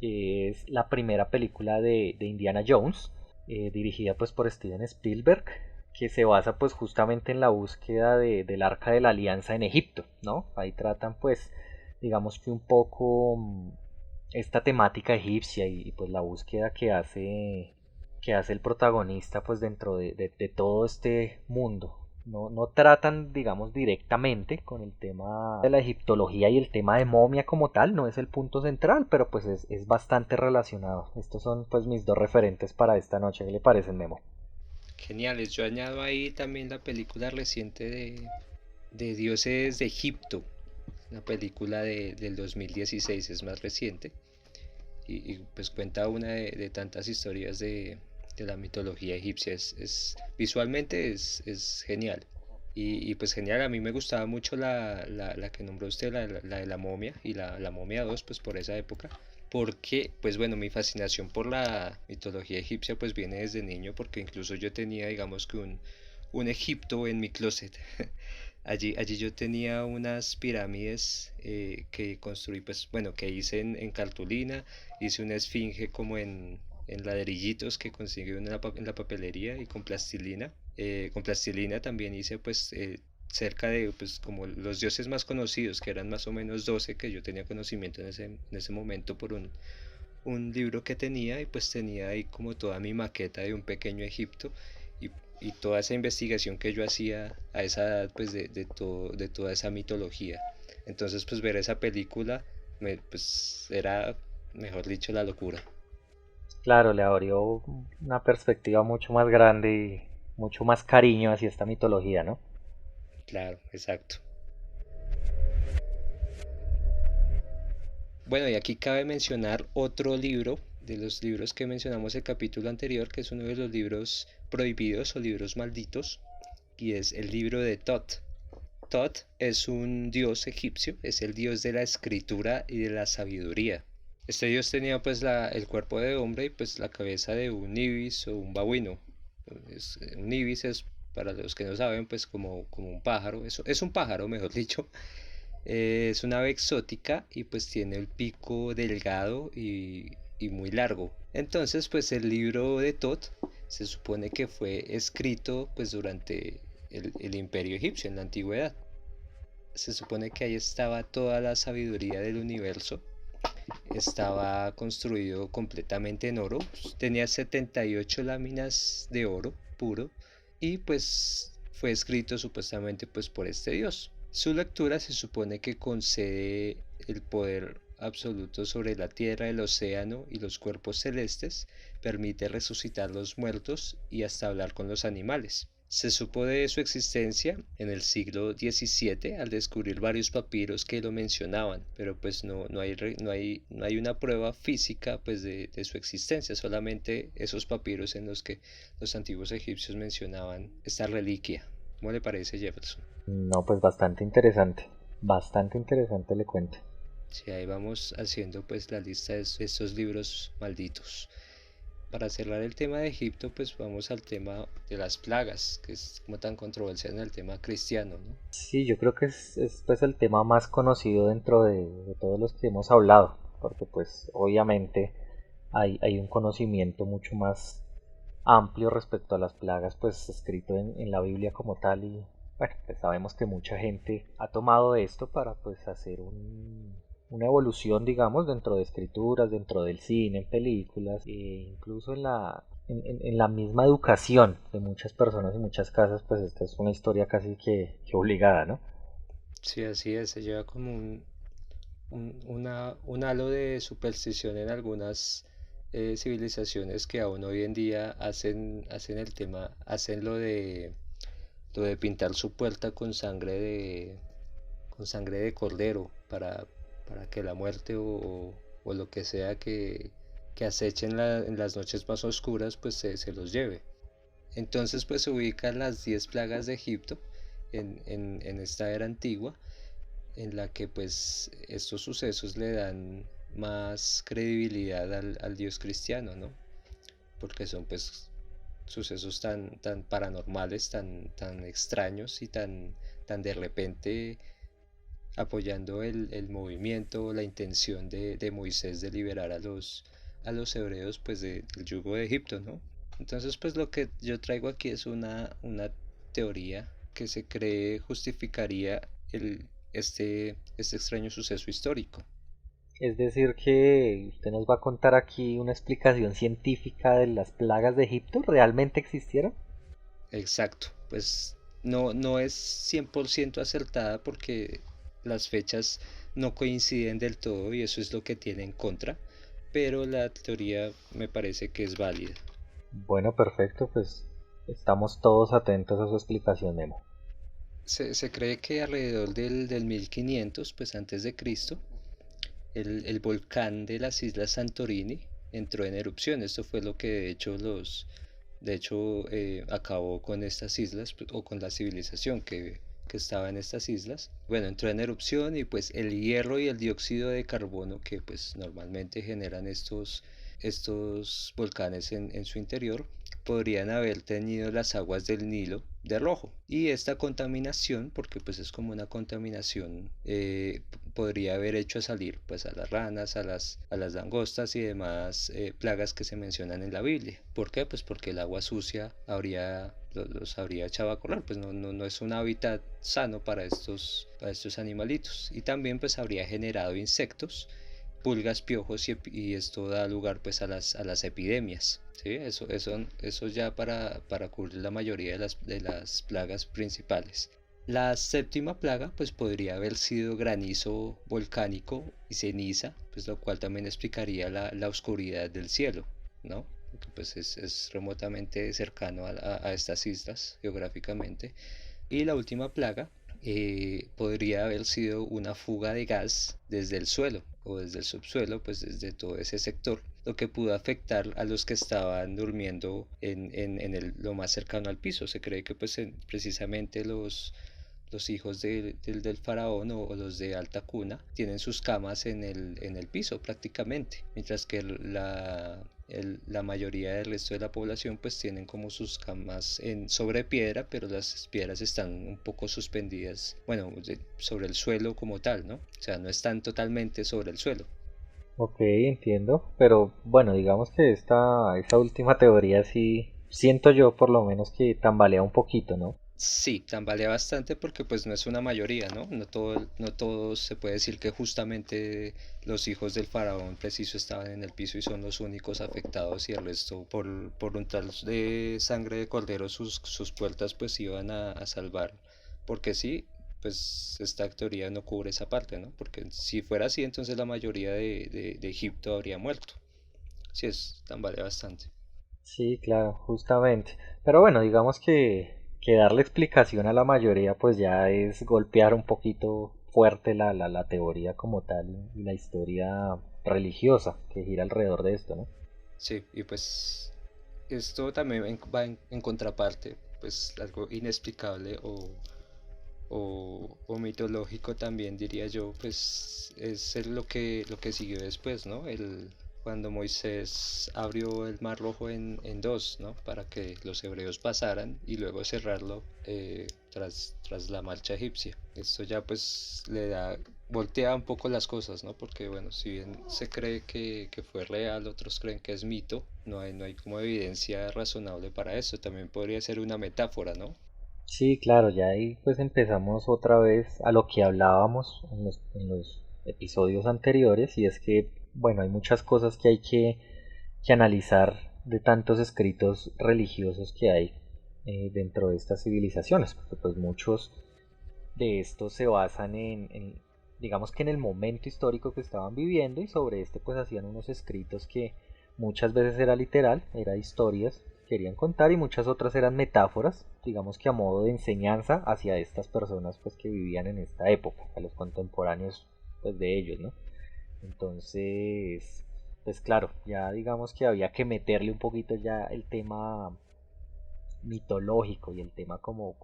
es la primera película de Indiana Jones, dirigida pues por Steven Spielberg, que se basa pues justamente en la búsqueda del Arca de la Alianza en Egipto, ¿no? Ahí tratan pues digamos que un poco esta temática egipcia y pues la búsqueda que hace el protagonista pues dentro de todo este mundo. No tratan, digamos, directamente con el tema de la egiptología y el tema de momia como tal, no es el punto central, pero pues es bastante relacionado. Estos son pues mis dos referentes para esta noche. ¿Qué le parecen, Memo? Geniales, yo añado ahí también la película reciente de Dioses de Egipto, una película del 2016, es más reciente, pues cuenta una de tantas historias de la mitología egipcia. Visualmente es genial. Pues genial, a mí me gustaba mucho la que nombró usted, la de la momia y la momia 2 pues por esa época. Porque, pues bueno, mi fascinación por la mitología egipcia pues viene desde niño, porque incluso yo tenía, digamos que un Egipto en mi closet. Allí yo tenía unas pirámides que construí, pues bueno, que hice en cartulina, hice una esfinge como en ladrillitos que conseguí en la papelería y con plastilina. Con plastilina también hice pues cerca de pues como los dioses más conocidos, que eran más o menos 12 que yo tenía conocimiento en ese momento por un libro que tenía, y pues tenía ahí como toda mi maqueta de un pequeño Egipto y, y toda esa investigación que yo hacía a esa edad pues de toda esa mitología. Entonces pues ver esa película pues era, mejor dicho, la locura. Claro, le abrió una perspectiva mucho más grande y mucho más cariño hacia esta mitología, ¿no? Claro, exacto. Bueno, y aquí cabe mencionar otro libro de los libros que mencionamos el capítulo anterior, que es uno de los libros prohibidos o libros malditos, y es el libro de Tot. Tot es un dios egipcio, es el dios de la escritura y de la sabiduría. Este dios tenía pues el cuerpo de hombre y pues la cabeza de un ibis o un babuino. Un ibis es, para los que no saben, pues como un pájaro, es un pájaro, mejor dicho. Es una ave exótica y pues tiene el pico delgado y muy largo. Entonces pues el libro de Tot se supone que fue escrito pues durante el imperio egipcio en la antigüedad. Se supone que ahí estaba toda la sabiduría del universo. Estaba construido completamente en oro. Tenía 78 láminas de oro puro y pues fue escrito supuestamente pues por este dios. Su lectura se supone que concede el poder absoluto sobre la tierra, el océano y los cuerpos celestes, permite resucitar los muertos y hasta hablar con los animales. Se supo de su existencia en el siglo XVII al descubrir varios papiros que lo mencionaban, pero pues no hay una prueba física pues de su existencia, solamente esos papiros en los que los antiguos egipcios mencionaban esta reliquia. ¿Cómo le parece, Jefferson? No, pues bastante interesante le cuento. Sí, ahí vamos haciendo pues la lista de estos libros malditos. Para cerrar el tema de Egipto, pues vamos al tema de las plagas, que es como tan controversial en el tema cristiano, ¿no? Sí, yo creo que es, pues el tema más conocido dentro de todos los que hemos hablado, porque pues obviamente hay un conocimiento mucho más amplio respecto a las plagas, pues escrito en la Biblia como tal y bueno, pues sabemos que mucha gente ha tomado esto para pues hacer una evolución, digamos, dentro de escrituras, dentro del cine, en películas, e incluso en la misma educación de muchas personas y muchas casas, pues esta es una historia casi que obligada, ¿no? Sí, así es, se lleva como un halo de superstición en algunas civilizaciones que aún hoy en día hacen el tema, hacen lo de pintar su puerta con sangre de cordero para que la muerte o lo que sea que aceche en las noches más oscuras pues se los lleve. Entonces pues se ubican las 10 plagas de Egipto en esta era antigua en la que pues estos sucesos le dan más credibilidad al dios cristiano, ¿no? Porque son pues sucesos tan paranormales, tan extraños y tan de repente apoyando el movimiento, la intención de Moisés de liberar a los hebreos pues del yugo de Egipto, ¿no? Entonces pues lo que yo traigo aquí es una teoría que se cree justificaría este extraño suceso histórico. Es decir, que usted nos va a contar aquí una explicación científica de las plagas de Egipto, ¿realmente existieron? Exacto, pues no es 100% acertada porque las fechas no coinciden del todo y eso es lo que tiene en contra, pero la teoría me parece que es válida. Bueno, perfecto, pues estamos todos atentos a su explicación, Nemo. Se cree que alrededor del 1500, pues antes de Cristo, el volcán de las islas Santorini entró en erupción. Esto fue lo que de hecho acabó con estas islas pues, o con la civilización que estaba en estas islas. Bueno, entró en erupción y pues el hierro y el dióxido de carbono que pues normalmente generan estos volcanes en su interior podrían haber teñido las aguas del Nilo de rojo. Y esta contaminación, porque pues es como una contaminación, podría haber hecho salir pues a las ranas, a las langostas y demás plagas que se mencionan en la Biblia. ¿Por qué? Pues porque el agua sucia los habría echado a correr, pues no es un hábitat sano para estos animalitos. Y también pues habría generado insectos pulgas, piojos y esto da lugar pues a las epidemias. ¿Sí? Eso ya para cubrir la mayoría de las plagas principales. La séptima plaga pues podría haber sido granizo volcánico y ceniza, pues lo cual también explicaría la oscuridad del cielo, ¿no? Porque pues es remotamente cercano a estas islas geográficamente. Y la última plaga podría haber sido una fuga de gas desde el suelo o desde el subsuelo, pues desde todo ese sector, lo que pudo afectar a los que estaban durmiendo lo más cercano al piso. Se cree que pues precisamente los hijos del faraón o los de alta cuna tienen sus camas en el piso prácticamente, mientras que la mayoría del resto de la población pues tienen como sus camas sobre piedra, pero las piedras están un poco suspendidas, bueno, sobre el suelo como tal, ¿no? O sea, no están totalmente sobre el suelo. Ok, entiendo, pero bueno, digamos que esta última teoría sí siento yo por lo menos que tambalea un poquito, ¿no? Sí, tambalea bastante porque pues no es una mayoría, ¿no? No todo se puede decir que justamente los hijos del faraón preciso estaban en el piso y son los únicos afectados y el resto por un tal de sangre de cordero sus puertas pues iban a salvar. Porque sí, pues esta teoría no cubre esa parte, ¿no? Porque si fuera así entonces la mayoría de Egipto habría muerto. Sí, tambalea bastante. Sí, claro, justamente. Pero bueno, digamos que darle explicación a la mayoría pues ya es golpear un poquito fuerte la teoría como tal y la historia religiosa que gira alrededor de esto, ¿no? Sí, y pues esto también en contraparte, pues algo inexplicable o poco mitológico también diría yo, pues es lo que siguió después, ¿no? Cuando Moisés abrió el Mar Rojo en dos, ¿no? Para que los hebreos pasaran y luego cerrarlo tras la marcha egipcia. Esto ya pues voltea un poco las cosas, ¿no? Porque bueno, si bien se cree que fue real, otros creen que es mito, no hay como evidencia razonable para eso. También podría ser una metáfora, ¿no? Sí, claro, ya ahí pues empezamos otra vez a lo que hablábamos en los episodios anteriores y es que, bueno, hay muchas cosas que hay que analizar de tantos escritos religiosos que hay dentro de estas civilizaciones, porque pues muchos de estos se basan digamos que en el momento histórico que estaban viviendo y sobre este pues hacían unos escritos que muchas veces era literal, era historias que querían contar y muchas otras eran metáforas, digamos que a modo de enseñanza hacia estas personas pues que vivían en esta época, a los contemporáneos pues de ellos, ¿no? Entonces, pues claro, ya digamos que había que meterle un poquito ya el tema mitológico y el tema como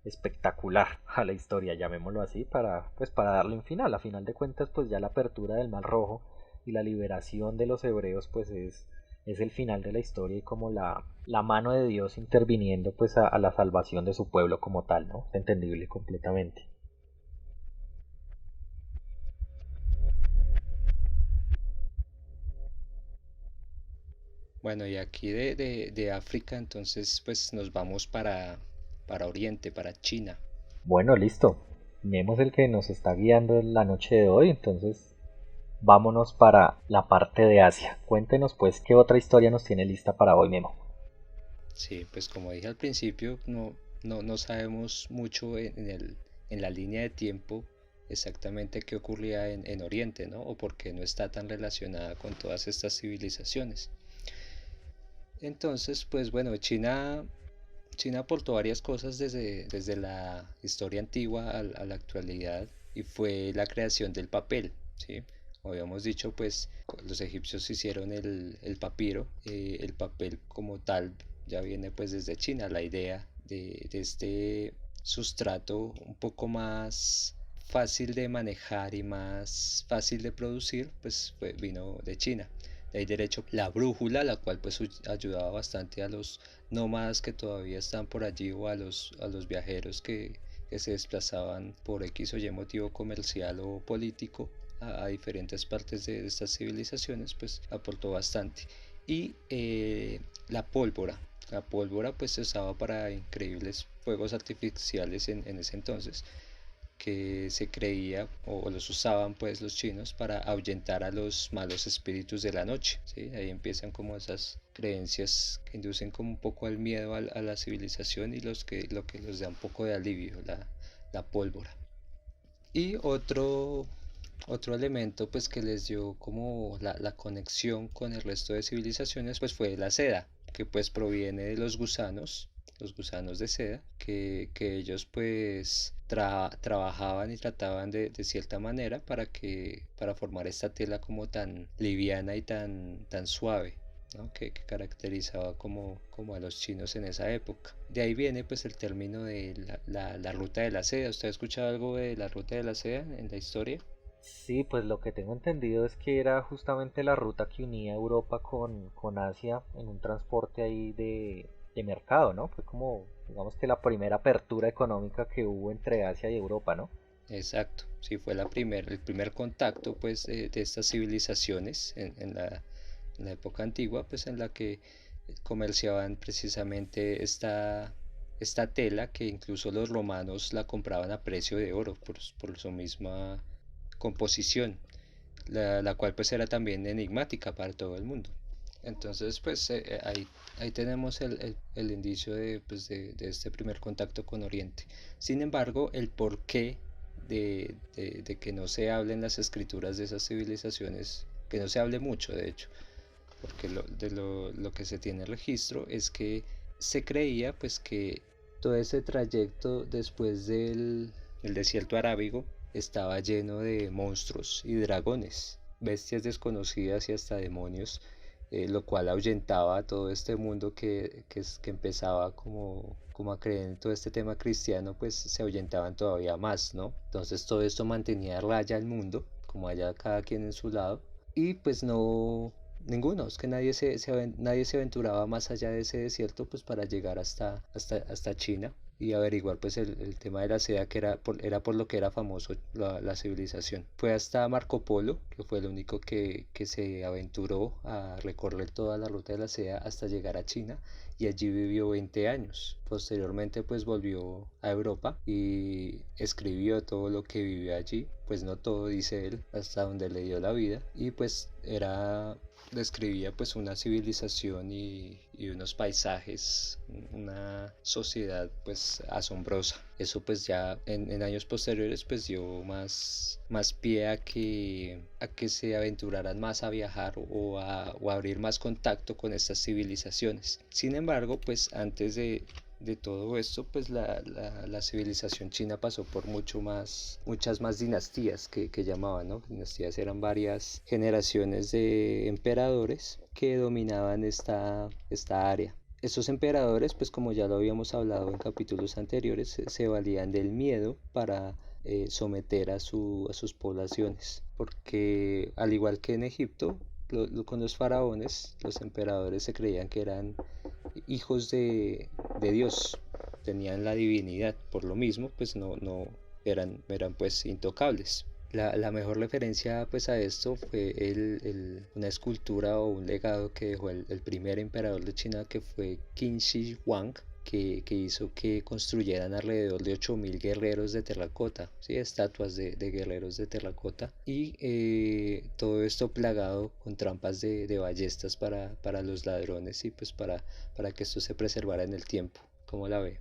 espectacular a la historia, llamémoslo así, para darle un final. A final de cuentas, pues ya la apertura del Mar Rojo y la liberación de los hebreos, pues es el final de la historia y como la mano de Dios interviniendo pues a la salvación de su pueblo como tal, ¿no? Es entendible completamente. Bueno, y aquí de África, entonces pues nos vamos para Oriente, para China. Bueno, listo. Tenemos el que nos está guiando en la noche de hoy, entonces vámonos para la parte de Asia. Cuéntenos pues qué otra historia nos tiene lista para hoy, Memo. Sí, pues como dije al principio, no sabemos mucho en la línea de tiempo exactamente qué ocurría en Oriente, ¿no? O por qué no está tan relacionada con todas estas civilizaciones. Entonces, pues bueno, China aportó varias cosas desde la historia antigua a la actualidad y fue la creación del papel, ¿sí? Como habíamos dicho, pues los egipcios hicieron el papiro, el papel como tal ya viene pues desde China, la idea de este sustrato un poco más fácil de manejar y más fácil de producir, pues vino de China. De ahí derecho la brújula, la cual pues ayudaba bastante a los nómadas que todavía están por allí o a los viajeros que se desplazaban por X o Y motivo comercial o político a diferentes partes de estas civilizaciones, pues aportó bastante. Y la pólvora pues se usaba para increíbles fuegos artificiales en ese entonces que se creía o los usaban pues los chinos para ahuyentar a los malos espíritus de la noche, ¿sí? Ahí empiezan como esas creencias que inducen como un poco al miedo a la civilización y lo que les da un poco de alivio, la pólvora. Y otro elemento pues que les dio como la conexión con el resto de civilizaciones pues fue la seda, que pues proviene de los gusanos de seda, que ellos pues trabajaban y trataban de cierta manera para formar esta tela como tan liviana y tan suave, ¿no? Que caracterizaba como a los chinos en esa época. De ahí viene pues el término de la ruta de la seda. ¿Usted ha escuchado algo de la ruta de la seda en la historia? Sí, pues lo que tengo entendido es que era justamente la ruta que unía Europa con Asia en un transporte ahí de mercado, ¿no? Fue como, digamos que la primera apertura económica que hubo entre Asia y Europa, ¿no? Exacto, sí fue el primer contacto pues de estas civilizaciones en la época antigua, pues en la que comerciaban precisamente esta tela que incluso los romanos la compraban a precio de oro por su misma composición, la cual pues era también enigmática para todo el mundo. Entonces pues ahí tenemos el indicio de este primer contacto con Oriente. Sin embargo, el porqué de que no se hable en las escrituras de esas civilizaciones, que no se hable mucho de hecho, porque lo que se tiene registro es que se creía pues que todo ese trayecto después del desierto arábigo estaba lleno de monstruos y dragones, bestias desconocidas y hasta demonios lo cual ahuyentaba a todo este mundo que empezaba como a creer en todo este tema cristiano, pues se ahuyentaban todavía más, ¿no? Entonces todo esto mantenía a raya el mundo, como allá cada quien en su lado, y pues no, ninguno, es que nadie se aventuraba más allá de ese desierto pues para llegar hasta China y averiguar pues el tema de la seda que era por lo que era famoso la civilización. Fue hasta Marco Polo, que fue el único que se aventuró a recorrer toda la ruta de la seda hasta llegar a China y allí vivió 20 años. Posteriormente pues volvió a Europa y escribió todo lo que vivió allí, pues no todo dice él, hasta donde le dio la vida y pues describía pues una civilización y unos paisajes, una sociedad pues asombrosa. Eso pues ya en años posteriores pues dio más pie a que se aventuraran más a viajar o a abrir más contacto con estas civilizaciones. Sin embargo, pues antes de todo esto, pues la civilización china pasó por muchas más dinastías que llamaban, ¿no? Dinastías eran varias generaciones de emperadores que dominaban esta área. Estos emperadores, pues como ya lo habíamos hablado en capítulos anteriores, se valían del miedo para someter a sus poblaciones, porque al igual que en Egipto, con los faraones, los emperadores se creían que eran hijos de Dios, tenían la divinidad, por lo mismo pues no eran pues intocables. La mejor referencia pues a esto fue una escultura o un legado que dejó el primer emperador de China, que fue Qin Shi Huang, que hizo que construyeran alrededor de 8.000 guerreros de terracota, ¿sí? Estatuas de guerreros de terracota, y todo esto plagado con trampas de ballestas para los ladrones y pues para que esto se preservara en el tiempo. ¿Cómo la ve?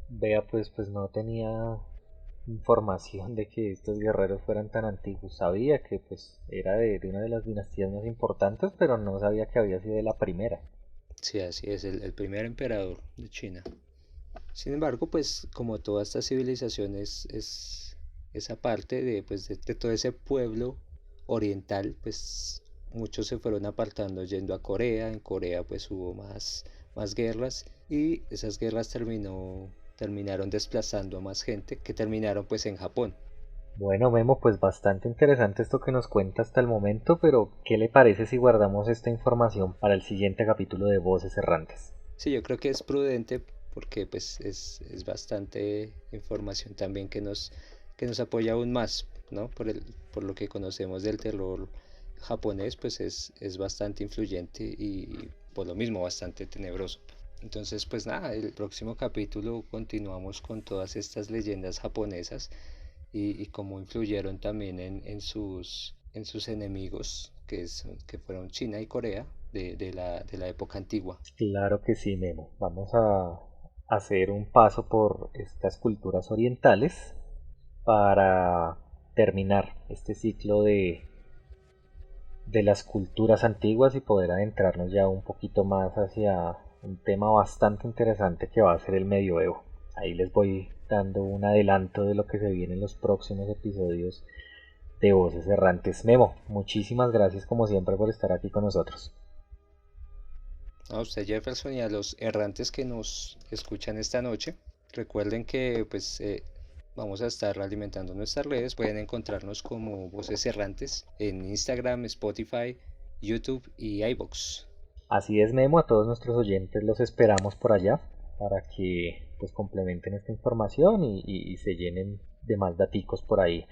Vea, pues no tenía información de que estos guerreros fueran tan antiguos. Sabía que pues era de una de las dinastías más importantes, pero no sabía que había sido de la primera. Sí, así es, el primer emperador de China. Sin embargo, pues como toda esta civilización es esa parte de todo ese pueblo oriental, pues muchos se fueron apartando yendo a Corea. En Corea pues hubo más guerras y esas guerras terminaron desplazando a más gente que terminaron pues en Japón. Bueno, Memo, pues bastante interesante esto que nos cuenta hasta el momento, pero ¿qué le parece si guardamos esta información para el siguiente capítulo de Voces Errantes? Sí, yo creo que es prudente porque pues es bastante información también que nos apoya aún más, ¿no? Por lo que conocemos del terror japonés, pues es bastante influyente y por lo mismo bastante tenebroso. Entonces, pues nada, el próximo capítulo continuamos con todas estas leyendas japonesas y cómo influyeron también en sus enemigos, que fueron China y Corea de la época antigua. Claro que sí, Memo. Vamos a hacer un paso por estas culturas orientales para terminar este ciclo de las culturas antiguas y poder adentrarnos ya un poquito más hacia un tema bastante interesante que va a ser el medioevo. Ahí les voy dando un adelanto de lo que se viene en los próximos episodios de Voces Errantes. Memo, muchísimas gracias como siempre por estar aquí con nosotros. A usted, Jefferson, y a los errantes que nos escuchan esta noche, recuerden que pues vamos a estar alimentando nuestras redes. Pueden encontrarnos como Voces Errantes en Instagram, Spotify, YouTube y iVoox. Así es, Memo, a todos nuestros oyentes los esperamos por allá para que pues complementen esta información y se llenen de más daticos por ahí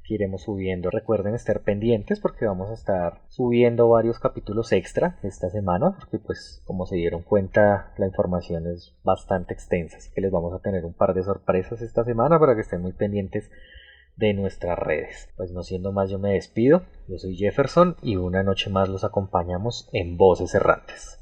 que iremos subiendo. Recuerden estar pendientes porque vamos a estar subiendo varios capítulos extra esta semana, porque pues como se dieron cuenta la información es bastante extensa, así que les vamos a tener un par de sorpresas esta semana para que estén muy pendientes de nuestras redes. Pues no siendo más, yo me despido. Yo soy Jefferson y una noche más los acompañamos en Voces Errantes.